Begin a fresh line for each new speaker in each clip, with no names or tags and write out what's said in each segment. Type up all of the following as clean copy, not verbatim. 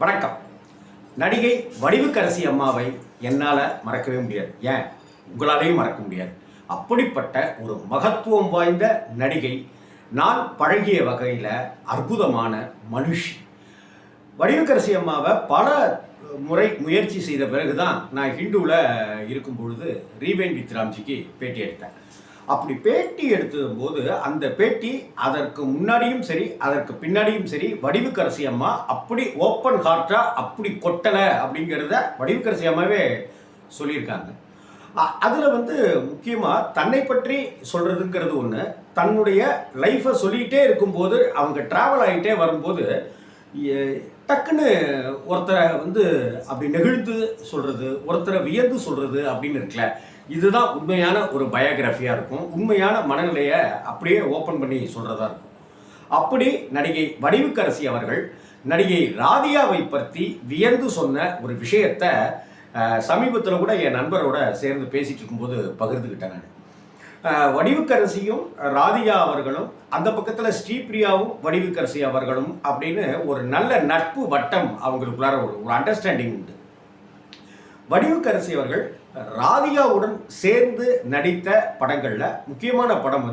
வணக்கம். நடிகை வடிவுக்கரசி அம்மாவை என்னால் மறக்கவே முடியாது. ஏன், உங்களாலேயும் மறக்க முடியாது. அப்படிப்பட்ட ஒரு மகத்துவம் வாய்ந்த நடிகை, நான் பழகிய வகையில் அற்புதமான மனுஷி. வடிவுக்கரசி அம்மாவை பல முறை முயற்சி செய்த பிறகு தான் நான் ஹிந்துவில் இருக்கும் பொழுது ரீவைண்ட் வித் ராம்ஜிக்கு பேட்டி எடுத்தேன். அப்படி பேட்டி எடுத்தபோது அந்த பேட்டி அதற்கு முன்னாடியும் சரி அதற்கு பின்னாடியும் சரி வடிவுக்கரசி அம்மா அப்படி ஓப்பன் ஹார்ட்டாக அப்படி கொட்டலை அப்படிங்கிறத வடிவுக்கரசி அம்மாவே சொல்லியிருக்காங்க. அதில் முக்கியமாக தன்னை பற்றி சொல்கிறதுங்கிறது ஒன்று, தன்னுடைய லைஃப்பை சொல்லிகிட்டே இருக்கும்போது அவங்க ட்ராவல் ஆகிட்டே வரும்போது டக்குன்னு ஒருத்தரை அப்படி நெகிழ்ந்து சொல்கிறது, ஒருத்தரை வியந்து சொல்கிறது அப்படின்னு இருக்குல்ல, இதுதான் உண்மையான ஒரு பயோகிராஃபியாக இருக்கும். உண்மையான மனநிலையை அப்படியே ஓப்பன் பண்ணி சொல்கிறதா இருக்கும். அப்படி நடிகை வடிவுக்கரசி அவர்கள் நடிகை ராதிகாவை பற்றி வியந்து சொன்ன ஒரு விஷயத்தை சமீபத்தில் கூட என் நண்பரோட சேர்ந்து பேசிகிட்டு இருக்கும்போது பகிர்ந்துக்கிட்டேன் நான். வடிவுக்கரசியும் ராதிகா அவர்களும், அந்த பக்கத்தில் ஸ்ரீபிரியாவும் வடிவுக்கரசி அவர்களும் அப்படின்னு ஒரு நல்ல நட்பு வட்டம் அவங்களுக்குள்ளார ஒரு அண்டர்ஸ்டாண்டிங் உண்டு. வடிவுக்கரசி அவர்கள் ராதிகாவுடன் சேர்ந்து நடித்த படங்களில் முக்கியமான படம்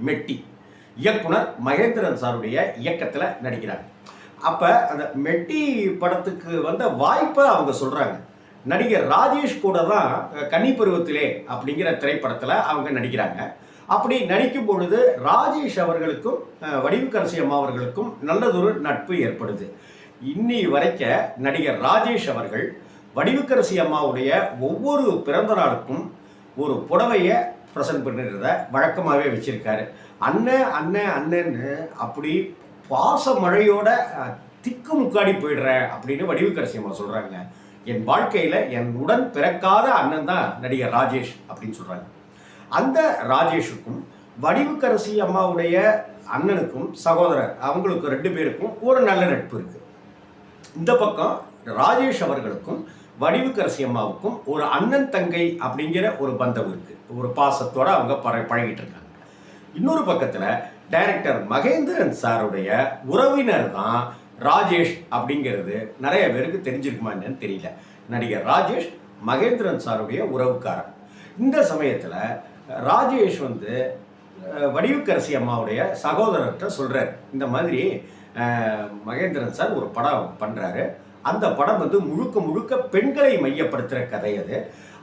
மெட்டி. இயக்குனர் மகேந்திரன் சாருடைய இயக்கத்தில் நடிக்கிறாங்க. அப்போ அந்த மெட்டி படத்துக்கு வந்த வாய்ப்பை அவங்க சொல்கிறாங்க. நடிகர் ராஜேஷ் கூட தான் கன்னி பருவத்திலே அப்படிங்கிற திரைப்படத்தில் அவங்க நடிக்கிறாங்க. அப்படி நடிக்கும் பொழுது ராஜேஷ் அவர்களுக்கும் வடிவுக்கரசி அம்மா அவர்களுக்கும் நல்லதொரு நட்பு ஏற்படுது. இன்னி வரைக்க நடிகர் ராஜேஷ் அவர்கள் வடிவுக்கரசி அம்மாவுடைய ஒவ்வொரு பிறந்த நாளுக்கும் ஒரு புடவையை ப்ரெசன்ட் பண்ணுறத வழக்கமாகவே வச்சுருக்காரு. அண்ணன் அண்ணன் அண்ணன்னு அப்படி பாச மழையோட திக்கு முக்காடி போயிடுறேன் அப்படின்னு வடிவுக்கரசி அம்மா சொல்கிறாங்க. என் வாழ்க்கையில் என் உடன் பிறக்காத அண்ணன் தான் நடிகர் ராஜேஷ் அப்படின்னு சொல்கிறாங்க. அந்த ராஜேஷுக்கும் வடிவுக்கரசி அம்மாவுடைய அண்ணனுக்கும் சகோதரர் அவங்களுக்கு 2 பேருக்கும் ஒரு நல்ல நட்பு இருக்குது. இந்த பக்கம் ராஜேஷ் அவர்களுக்கும் வடிவுக்கரசி அம்மாவுக்கும் ஒரு அண்ணன் தங்கை அப்படிங்கிற ஒரு பந்தம் இருக்குது. ஒரு பாசத்தோடு அவங்க பழகிட்டு இருக்காங்க. இன்னொரு பக்கத்தில் டைரக்டர் மகேந்திரன் சாருடைய உறவினர் தான் ராஜேஷ் அப்படிங்கிறது நிறைய பேருக்கு தெரிஞ்சிருக்குமா என்னன்னு தெரியல. நடிகர் ராஜேஷ் மகேந்திரன் சாருடைய உறவுக்காரன். இந்த சமயத்தில் ராஜேஷ் வடிவுக்கரசி அம்மாவுடைய சகோதரர்கிட்ட சொல்கிறார், இந்த மாதிரி மகேந்திரன் சார் ஒரு படம் பண்ணுறாரு. அந்த படம் முழுக்க முழுக்க பெண்களை மையப்படுத்துகிற கதை அது.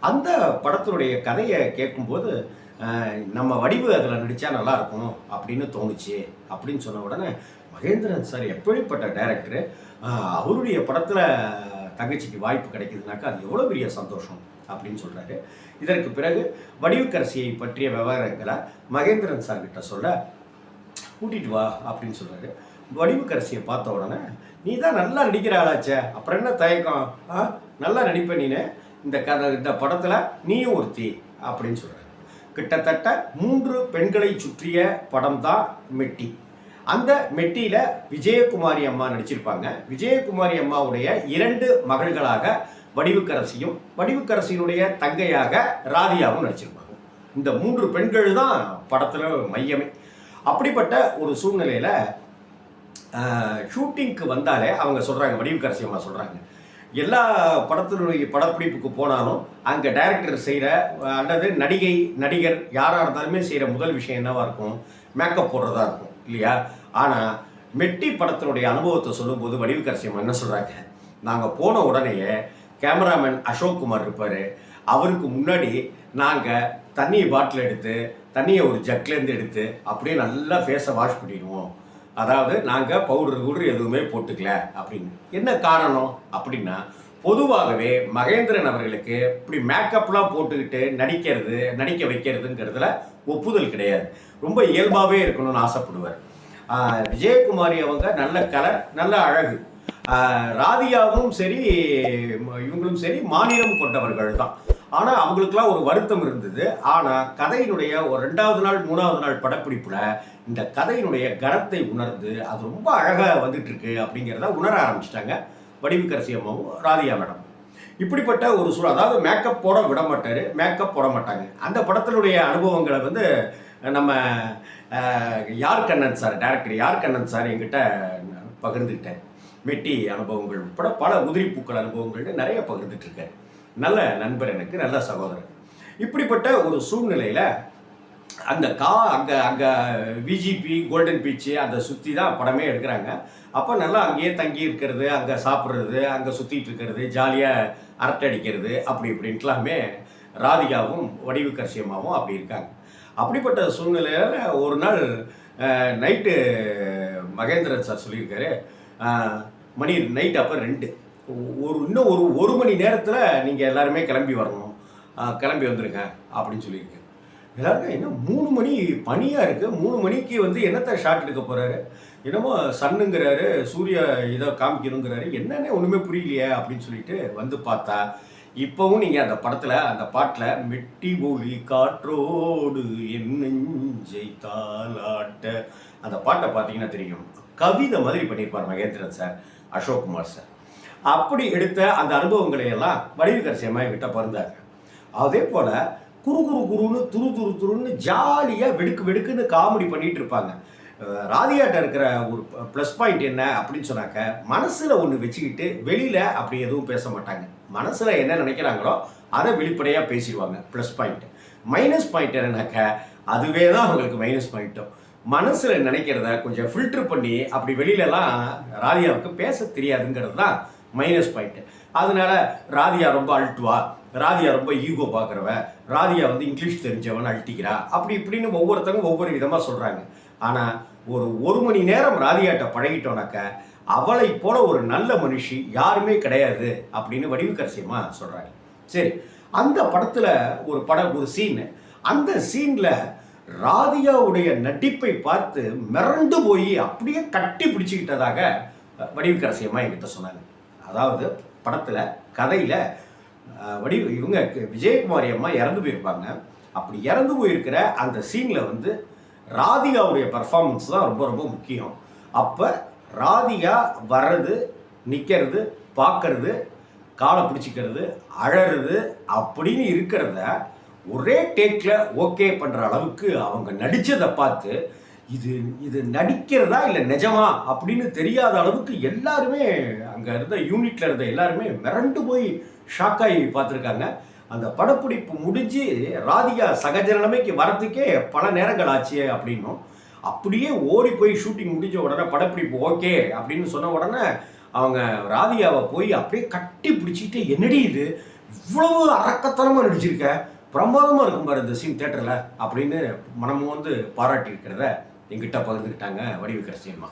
அந்த படத்தினுடைய கதையை கேட்கும்போது நம்ம வடிவு அதில் நடித்தா நல்லாயிருக்கும் அப்படின்னு தோணுச்சு அப்படின்னு சொன்ன உடனே மகேந்திரன் சார் எப்படிப்பட்ட டைரக்டரு, அவருடைய படத்தில் தங்கச்சிக்கு வாய்ப்பு கிடைக்குதுனாக்கா அது எவ்வளோ பெரிய சந்தோஷம் அப்படின்னு சொல்கிறாரு. இதற்கு பிறகு வடிவுக்கரசியை பற்றிய விவரங்களை மகேந்திரன் சார்கிட்ட சொல்ல கூட்டிகிட்டு வா அப்படின்னு சொல்கிறாரு. வடிவுக்கரசியை பார்த்த உடனே, நீ தான் நல்லா நடிக்கிற ஆளாச்சே, அப்புறம் என்ன தயக்கம், நல்லா நடிப்ப நீனு, இந்த படத்தில் நீயும் ஒருத்தி அப்படின்னு சொல்கிறாரு. கிட்டத்தட்ட 3 பெண்களை சுற்றிய படம் தான் மெட்டி. அந்த மெட்டியில் விஜயகுமாரி அம்மா நடிச்சிருப்பாங்க. விஜயகுமாரி அம்மாவுடைய 2 மகள்களாக வடிவுக்கரசியும் வடிவுக்கரசியினுடைய தங்கையாக ராதிகாவும் நடிச்சிருப்பாங்க. இந்த 3 பெண்கள் தான் படத்தில் மையமே. அப்படிப்பட்ட ஒரு சூழ்நிலையில் ஷூட்டிங்க்கு வந்தாலே அவங்க சொல்கிறாங்க, வடிவுக்கரசி அம்மா சொல்கிறாங்க, எல்லா படத்தினுடைய படப்பிடிப்புக்கு போனாலும் அங்கே டைரக்டர் செய்கிற அல்லது நடிகர் யாராக இருந்தாலுமே செய்கிற முதல் விஷயம் என்னவாக இருக்கும், மேக்கப் போடுறதா இருக்கும் இல்லையா. ஆனால் மெட்டி படத்தினுடைய அனுபவத்தை சொல்லும்போது வடிவுக்கரசி அம்மா என்ன சொல்கிறாங்க, நாங்கள் போன உடனேயே கேமராமேன் அசோக் குமார் இருப்பார், அவருக்கு முன்னாடி நாங்கள் தண்ணியை பாட்டில் எடுத்து தண்ணியை ஒரு ஜக்லேருந்து எடுத்து அப்படியே நல்லா ஃபேஸை வாஷ் பண்ணிடுவோம். அதாவது நாங்கள் பவுடர் எதுவுமே போட்டுக்கல அப்படின்னு. என்ன காரணம் அப்படின்னா, பொதுவாகவே மகேந்திரன் அவர்களுக்கு இப்படி மேக்கப்லாம் போட்டுக்கிட்டு நடிக்க வைக்கிறதுங்கிறதுல ஒப்புதல் கிடையாது. ரொம்ப இயல்பாகவே இருக்கணும்னு ஆசைப்படுவார். விஜயகுமாரி அவங்க நல்ல கலர், நல்ல அழகு. ராதிகாவும் சரி இவங்களும் சரி மாநிலம் கொண்டவர்கள் தான். ஆனால் அவங்களுக்கெல்லாம் ஒரு வருத்தம் இருந்தது. ஆனால் கதையினுடைய ஒரு 2வது நாள் 3வது நாள் படப்பிடிப்பில் இந்த கதையினுடைய கனத்தை உணர்ந்து அது ரொம்ப அழகாக வந்துட்டுருக்கு அப்படிங்கிறத உணர ஆரம்பிச்சிட்டாங்க வடிவுக்கரசி அம்மாவும் ராதிகா மேடம். இப்படிப்பட்ட ஒரு சூழல், அதாவது மேக்கப் போட விட மாட்டார், மேக்கப் போட மாட்டாங்க. அந்த படத்தினுடைய அனுபவங்களை நம்ம யார் கண்ணன் சார், டைரக்டர் யார் கண்ணன் சார் என்கிட்ட பகிர்ந்துக்கிட்டேன். மெட்டி அனுபவங்கள் உட்பட பல உதிரிப்பூக்கள் அனுபவங்கள்னு நிறைய பகிர்ந்துட்டு இருக்காரு. நல்ல நண்பர், எனக்கு நல்ல சகோதரர். இப்படிப்பட்ட ஒரு சூழ்நிலையில் அந்த அங்கே விஜிபி கோல்டன் பீச்சு அதை சுற்றி தான் படமே எடுக்கிறாங்க. அப்போ நல்லா அங்கேயே தங்கி இருக்கிறது, அங்கே சாப்பிட்றது, அங்கே சுற்றிட்டு இருக்கிறது, ஜாலியாக அரட்டை அடிக்கிறது, அப்படி இப்படின்ட்டுலாமே ராதிகாவும் வடிவுக்கரசி அம்மாவும் அப்படி இருக்காங்க. அப்படிப்பட்ட சூழ்நிலையில் ஒரு நாள் நைட்டு மகேந்திரன் சார் சொல்லியிருக்காரு, மணி நைட் அப்போ 2 இன்னும் ஒரு மணி நேரத்தில் நீங்கள் எல்லாருமே கிளம்பி வரணும், கிளம்பி வந்துடுங்க அப்படின்னு சொல்லியிருக்காரு. எல்லாருக்கும் என்ன 3 மணி பனியாக இருக்குது, 3 மணிக்கு வந்து என்னத்தை ஷாட் எடுக்க போகிறாரு, என்னமோ சன்னுங்கிறாரு, சூரிய இதை காமிக்கணுங்கிறாரு, என்னன்னே ஒன்றுமே புரியலையே அப்படின்னு சொல்லிட்டு வந்து பார்த்தா, இப்போவும் நீங்கள் அந்த பாட்டில் மெட்டி ஒளி காற்றோடு என் நெஞ்சை தாலாட்ட அந்த பாட்டை பார்த்தீங்கன்னா தெரியும், கவிதை மாதிரி பண்ணியிருப்பார் மகேந்திரன் சார், அசோக்குமார் சார். அப்படி எடுத்த அந்த அனுபவங்களை எல்லாம் வடிவுக்கரசி அம்மா கிட்ட பகிர்ந்தாங்க. அதே போல் குருன்னு துருன்னு ஜாலியாக வெடுக்குன்னு காமெடி பண்ணிகிட்டு இருப்பாங்க. ராதிகாட்ட இருக்கிற ஒரு ப்ளஸ் பாயிண்ட் என்ன அப்படின்னு சொன்னாக்க, மனசில் ஒன்று வச்சுக்கிட்டு வெளியில் அப்படி எதுவும் பேச மாட்டாங்க. மனசில் என்ன நினைக்கிறாங்களோ அதை வெளிப்படையாக பேசிடுவாங்க, ப்ளஸ் பாயிண்ட்டு. மைனஸ் பாயிண்ட் என்னன்னாக்க, அதுவே தான் அவங்களுக்கு மைனஸ் பாயிண்ட்டும். மனசில் நினைக்கிறத கொஞ்சம் ஃபில்ட்ரு பண்ணி அப்படி வெளியிலலாம் ராதிகாவுக்கு பேச தெரியாதுங்கிறது தான் மைனஸ் பாயிண்ட்டு. அதனால ராதிகா ரொம்ப அல்ட்டுவா, ராதிகா ரொம்ப ஈகோ பார்க்குறவ, ராதிகா வந்து இங்கிலீஷ் தெரிஞ்சவன் அல்ட்டிக்கிறா, அப்படி இப்படின்னு ஒவ்வொருத்தவங்க ஒவ்வொரு விதமாக சொல்கிறாங்க. ஆனால் ஒரு மணி நேரம் ராதிகாட்ட பழகிட்டோனாக்க அவளை போல ஒரு நல்ல மனுஷி யாருமே கிடையாது அப்படின்னு வடிவுக்கரசியமா சொல்கிறாங்க. சரி, அந்த படத்தில் ஒரு சீன், அந்த சீனில் ராதிகாவுடைய நடிப்பை பார்த்து மிரண்டு போய் அப்படியே கட்டி பிடிச்சிக்கிட்டதாக வடிவுக்கரசியம்மா என்கிட்ட சொன்னாங்க. அதாவது படத்தில் கதையில் இவங்க விஜயகுமாரி அம்மா இறந்து போயிருப்பாங்க. அப்படி இறந்து போயிருக்கிற அந்த சீனில் வந்து ராதிகாவுடைய பர்ஃபார்மன்ஸ் தான் ரொம்ப ரொம்ப முக்கியம். அப்போ ராதிகா வர்றது, நிற்கிறது, பார்க்கறது, காலை பிடிச்சிக்கிறது, அழறது அப்படின்னு இருக்கிறத ஒரே டேக்கில் ஓகே பண்ணுற அளவுக்கு அவங்க நடித்ததை பார்த்து இது நடிக்கிறதா இல்லை நிஜமா அப்படின்னு தெரியாத அளவுக்கு எல்லாருமே அங்கே இருந்த யூனிட்டில் இருந்த எல்லாருமே மிரண்டு போய் ஷாக்காகி பார்த்துருக்காங்க. அந்த படப்பிடிப்பு முடிஞ்சு ராதிகா சகஜ நிலைமைக்கு வரத்துக்கே பல நேரங்கள் ஆச்சு அப்படின்னும், அப்படியே ஓடி போய் ஷூட்டிங் முடிஞ்ச உடனே படப்பிடிப்பு ஓகே அப்படின்னு சொன்ன உடனே அவங்க ராதிகாவை போய் அப்படியே கட்டி பிடிச்சிக்கிட்டு, என்னடி இது இவ்வளவு அரக்கத்தனமாக நடிச்சிருக்க, பிரமாதமாக இருக்கும் பாரு இந்த சீன் தேட்டரில் அப்படின்னு மனமும் வந்து பாராட்டியிருக்கிறத என்கிட்ட பகிர்ந்துக்கிட்டாங்க வடிவுக்கரசி அம்மா.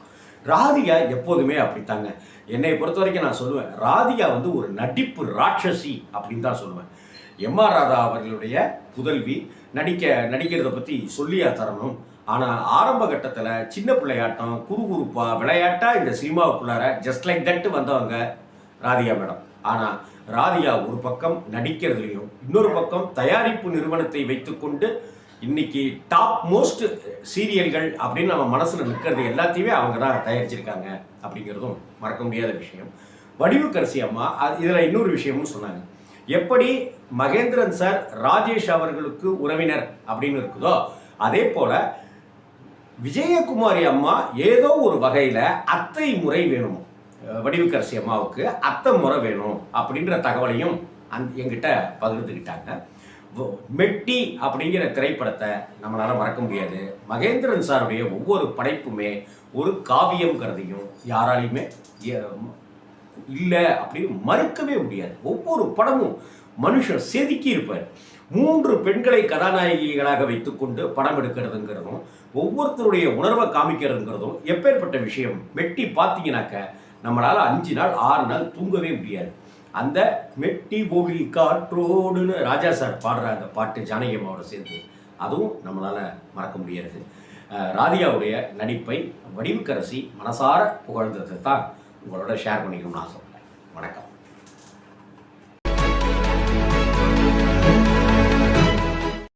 ராதிகா எப்போதுமே அப்படித்தாங்க. என்னை பொறுத்த வரைக்கும் நான் சொல்லுவேன், ராதிகா வந்து ஒரு நடிப்பு ராட்சசி அப்படின்னு தான் சொல்லுவேன். எம்.ஆர். ராதா அவர்களுடைய புதல்வி, நடிக்கிறத பற்றி சொல்லியா தரணும். ஆனால் ஆரம்ப கட்டத்தில் சின்ன பிள்ளையாட்டம், குறுகுறுப்பா விளையாட்டா இந்த சினிமாவுக்குள்ளார ஜஸ்ட் லைக் தட்டு வந்தவங்க ராதிகா மேடம். ஆனால் ராதிகா ஒரு பக்கம் நடிக்கிறதுலையும், இன்னொரு பக்கம் தயாரிப்பு நிறுவனத்தை வைத்துக்கொண்டு இன்னைக்கு டாப் மோஸ்ட் சீரியல்கள் அப்படின்னு நம்ம மனசில் நிற்கிறது எல்லாத்தையுமே அவங்க தான் தயாரிச்சிருக்காங்க அப்படிங்கிறதும் மறக்க முடியாத விஷயம். வடிவுக்கரசி அம்மா இதில் இன்னொரு விஷயமும் சொன்னாங்க. எப்படி மகேந்திரன் சார் ராஜேஷ் அவர்களுக்கு உறவினர் அப்படின்னு இருக்குதோ, அதே போல் விஜயகுமாரி அம்மா ஏதோ ஒரு வகையில் அத்தை முறை வேணும், வடிவுக்கரசி அம்மாவுக்கு அத்தை முறை வேணும் அப்படின்ற தகவலையும் என்கிட்ட பகிர்ந்துக்கிட்டாங்க. மெட்டி அப்படிங்கிற திரைப்படத்தை நம்மளால் மறக்க முடியாது. மகேந்திரன் சாருடைய ஒவ்வொரு படைப்புமே ஒரு காவியம்ங்கிறதையும் யாராலையுமே இல்லை அப்படின்னு மறுக்கவே முடியாது. ஒவ்வொரு படமும் மனுஷன் செதுக்கி இருப்பார். 3 பெண்களை கதாநாயகிகளாக வைத்துக்கொண்டு படம் எடுக்கிறதுங்கிறதும், ஒவ்வொருத்தருடைய உணர்வை காமிக்கிறதுங்கிறதும் எப்பேற்பட்ட விஷயம். மெட்டி பார்த்தீங்கன்னாக்க நம்மளால் 5 நாள் 6 நாள் தூங்கவே முடியாது. அந்த மெட்டி ஒளி காற்றோடுன்னு ராஜா சார் பாடுற அந்த பாட்டு ஜானகி அம்மாவோட சேர்ந்து, அதுவும் நம்மளால் மறக்க முடியாது. ராதிகாவுடைய நடிப்பை வடிவுக்கரசி மனசார புகழ்ந்ததை தான் உங்களோட ஷேர் பண்ணிக்கணும்னு ஆசைப்பட்டேன். வணக்கம்.